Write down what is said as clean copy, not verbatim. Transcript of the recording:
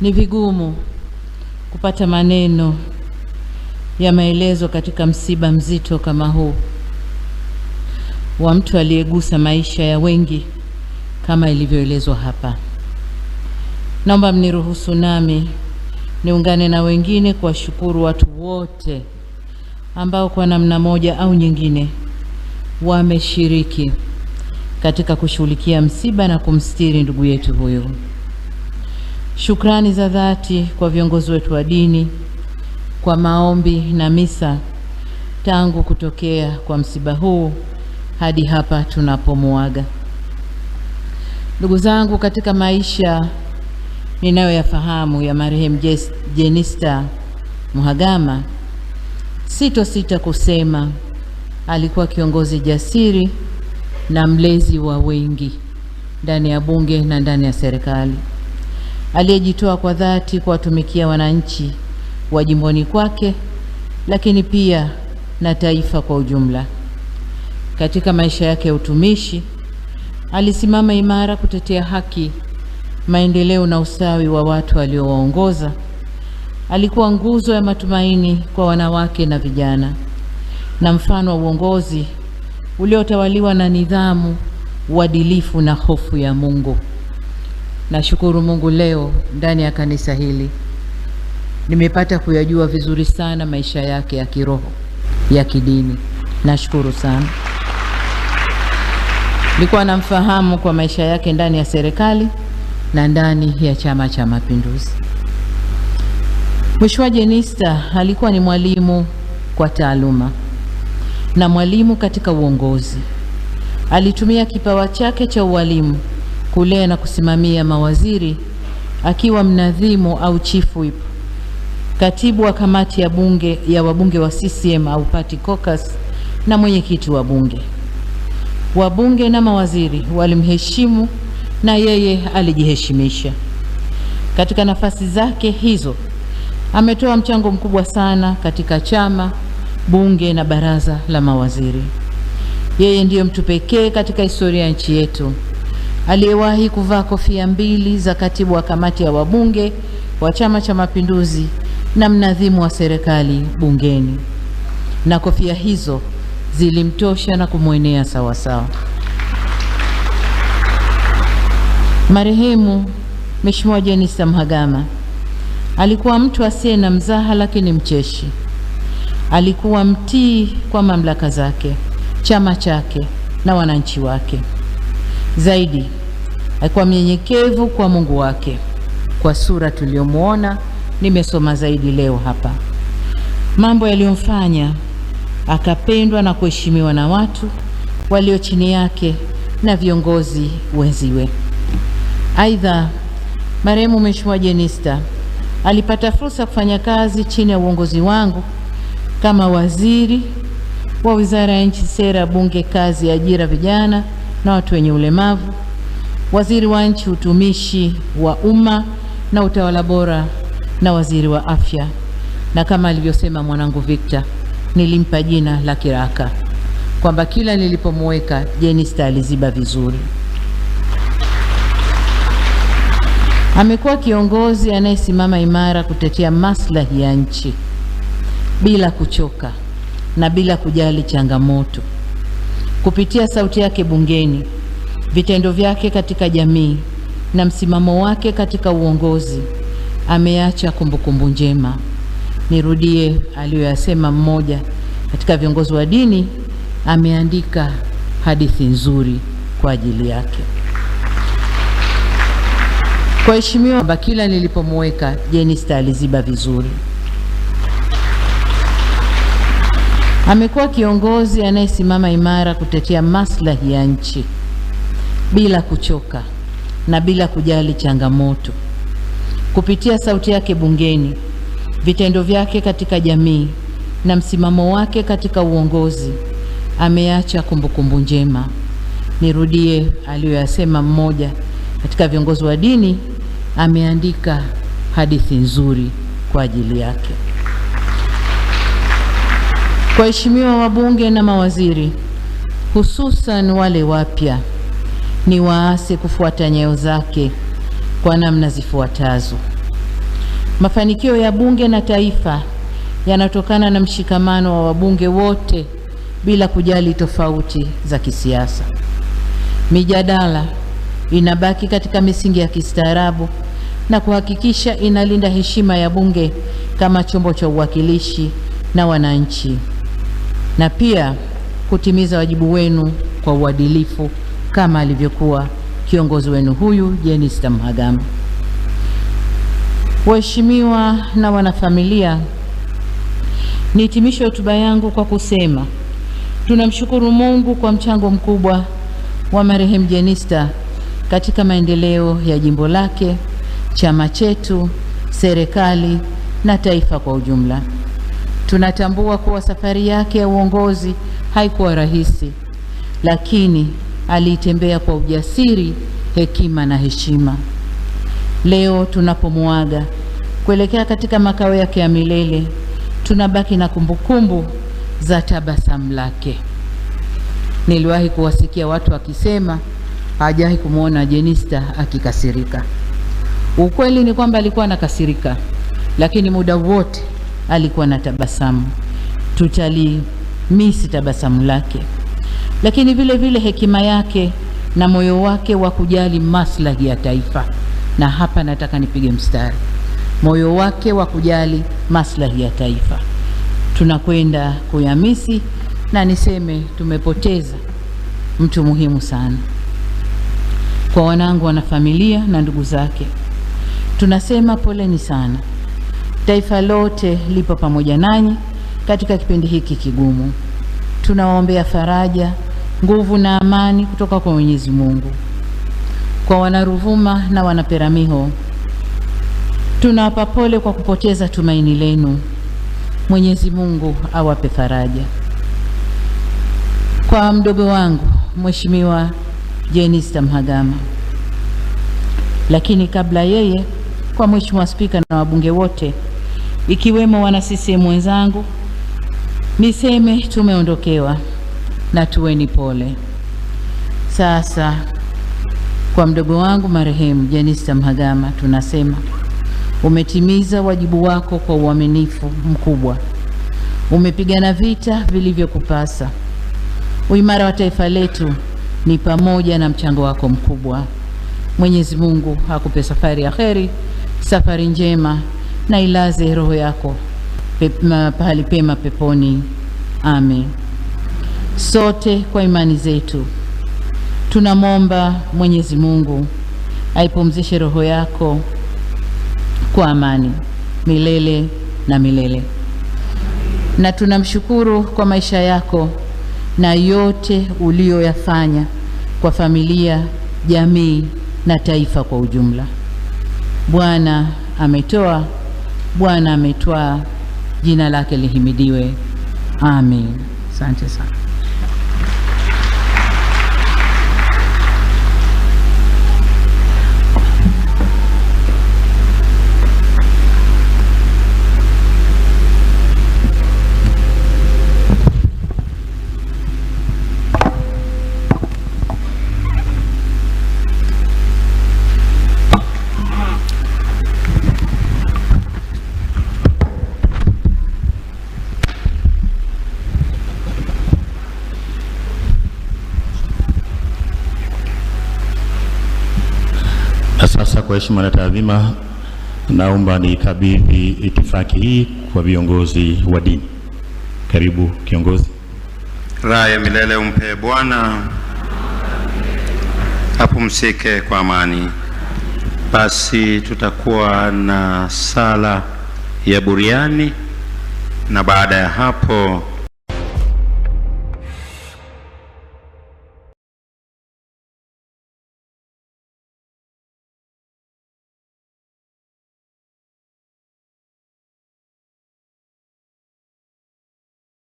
Ni vigumu kupata maneno ya maelezo katika msiba mzito kama huu wa mtu aliyegusa maisha ya wengi kama ilivyoelezwa hapa. Naomba mniruhusu nami niungane na wengine kuwashukuru watu wote ambao kwa namna moja au nyingine wameshiriki katika kushughulikia msiba na kumstiri ndugu yetu huyo. Shukrani za dhati kwa viongozi wetu wa dini kwa maombi na misa tangu kutokea kwa msiba huu hadi hapa tunapomuaga. Ndugu zangu, katika maisha ninayoyafahamu ya marehemu Jenista Mhagama, sitosita kusema alikuwa kiongozi jasiri na mlezi wa wengi ndani ya bunge na ndani ya serikali, aliyejitoa kwa dhati kuwatumikia wananchi wa jimboni kwake, lakini pia na taifa kwa ujumla. Katika maisha yake ya utumishi, alisimama imara kutetea haki, maendeleo na ustawi wa watu aliowaongoza. Alikuwa nguzo ya matumaini kwa wanawake na vijana, na mfano wa uongozi uliotawaliwa na nidhamu, uadilifu na hofu ya Mungu. Nashukuru Mungu leo ndani ya kanisa hili nimepata kuyajua vizuri sana maisha yake ya kiroho, ya kidini. Nashukuru sana. Nilikuwa namfahamu kwa maisha yake ndani ya serikali na ndani ya Chama cha Mapinduzi. Mheshimiwa Jenista alikuwa ni mwalimu kwa taaluma na mwalimu katika uongozi. Alitumia kipawa chake cha ualimu kulea na kusimamia mawaziri, akiwa mnadhimu au chief whip, katibu wa kamati ya wabunge wa CCM au party caucus, na mwenyekiti wa bunge. Wabunge na mawaziri walimheshimu na yeye alijiheshimisha. Katika nafasi zake hizo ametoa mchango mkubwa sana katika chama, bunge na baraza la mawaziri. Yeye ndiyo mtu pekee katika historia ya nchi yetu aliyewahi kuvaa kofia mbili za katibu wa kamati ya wabunge wa Chama cha Mapinduzi na mnadhimu wa serikali bungeni, na kofia hizo zilimtosha na kumwenea sawa sawa. Marehemu Mheshimiwa Jenista Mhagama alikuwa mtu asiye na mzaha, lakini mcheshi. Alikuwa mtii kwa mamlaka zake, chama chake na wananchi wake. Zaidi, alikuwa mnyenyekevu kwa Mungu wake. Kwa sura tuliyomuona nimesoma zaidi leo hapa, mambo yaliyomfanya akapendwa na kuheshimiwa na watu walio chini yake na viongozi wenziwe. Aidha, marehemu Mheshimiwa Jenista alipata fursa kufanya kazi chini ya uongozi wangu kama waziri wa Wizara ya Nchi, Sera, Bunge, Kazi, Ajira, Vijana na Watu wenye Ulemavu, waziri wa Nchi, Utumishi wa Umma na Utawala Bora, na waziri wa Afya. Na kama alivyosema mwanangu Victor, nilimpa jina la kiraka kwamba kila nilipomweka Jenista aliziba vizuri. Amekuwa kiongozi anayesimama imara kutetea maslahi ya nchi bila kuchoka na bila kujali changamoto. Kupitia sauti yake bungeni, vitendo vyake katika jamii na msimamo wake katika uongozi, ameacha kumbukumbu njema. Nirudie aliyoyasema mmoja katika viongozi wa dini, ameandika hadithi nzuri kwa ajili yake. Kwa heshimiwa, kila nilipomweka Jenista aliziba vizuri. Amekuwa kiongozi anayesimama imara kutetea maslahi ya nchi bila kuchoka na bila kujali changamoto. Kupitia sauti yake bungeni, vitendo vyake katika jamii na msimamo wake katika uongozi, ameacha kumbukumbu njema. Nirudie aliyoyasema mmoja katika viongozi wa dini, ameandika hadithi nzuri kwa ajili yake. Kwa heshimiwa wabunge na mawaziri, hususan wale wapya, ni waase kufuata nyayo zake kwa namna zifuatazo. Mafanikio ya bunge na taifa yanatokana na mshikamano wa wabunge wote bila kujali tofauti za kisiasa. Mijadala inabaki katika misingi ya kistaarabu na kuhakikisha inalinda heshima ya bunge kama chombo cha uwakilishi na wananchi, na pia kutimiza wajibu wenu kwa uadilifu kama alivyokuwa kiongozi wenu huyu Jenista Mhagama. Waheshimiwa na wanafamilia, nihitimishe hotuba yangu kwa kusema tunamshukuru Mungu kwa mchango mkubwa wa marehemu Jenista katika maendeleo ya jimbo lake, chama chetu, serikali na taifa kwa ujumla. Tunatambua kuwa safari yake ya uongozi haikuwa rahisi, lakini aliitembea kwa ujasiri, hekima na heshima. Leo tunapomuaga kuelekea katika makao yake ya milele, tunabaki na kumbukumbu za tabasamu lake. Niliwahi kuwasikia watu wakisema hajawahi kumuona Jenista akikasirika. Ukweli ni kwamba alikuwa anakasirika, lakini muda wote alikuwa na tabasamu. Tutalimisi tabasamu lake, lakini vile vile hekima yake na moyo wake wa kujali maslahi ya taifa. Na hapa nataka nipige mstari, moyo wake wa kujali maslahi ya taifa. Tunakwenda kuyamisi, na niseme tumepoteza mtu muhimu sana. Kwa wanangu, wanafamilia na ndugu zake, tunasema poleni sana. Taifa lote lipo pamoja nanyi katika kipindi hiki kigumu. Tunawaombea faraja, nguvu na amani kutoka kwa Mwenyezi Mungu. Kwa Wanaruvuma na Wanaperamiho, tunawapa pole kwa kupoteza tumaini lenu. Mwenyezi Mungu awape faraja. Kwa mdogo wangu Mheshimiwa Jenista Mhagama, lakini kabla yeye, kwa Mheshimiwa Spika na wabunge wote ikiwemo wana CCM wenzangu, niseme tumeondokewa na tuweni pole. Sasa kwa mdogo wangu marehemu Jenista Mhagama, tunasema umetimiza wajibu wako kwa uaminifu mkubwa. Umepigana vita vilivyokupasa. Uimara wa taifa letu ni pamoja na mchango wako mkubwa. Mwenyezi Mungu akupe safari ya kheri, safari njema, na ilaze roho yako pahali pema peponi. Amen. Sote kwa imani zetu tunamwomba Mwenyezi Mungu aipumzishe roho yako kwa amani milele na milele. Na tunamshukuru kwa maisha yako na yote uliyoyafanya kwa familia, jamii na taifa kwa ujumla. Bwana ametoa, Bwana ametwaa, jina lake lihimidiwe. Amen. Asante sana. Sasa kwa heshima na taadhima, naomba nikabidhi itifaki hii kwa viongozi wa dini. Karibu kiongozi. Raha ya milele umpe Bwana, apumzike kwa amani. Basi tutakuwa na sala ya buriani, na baada ya hapo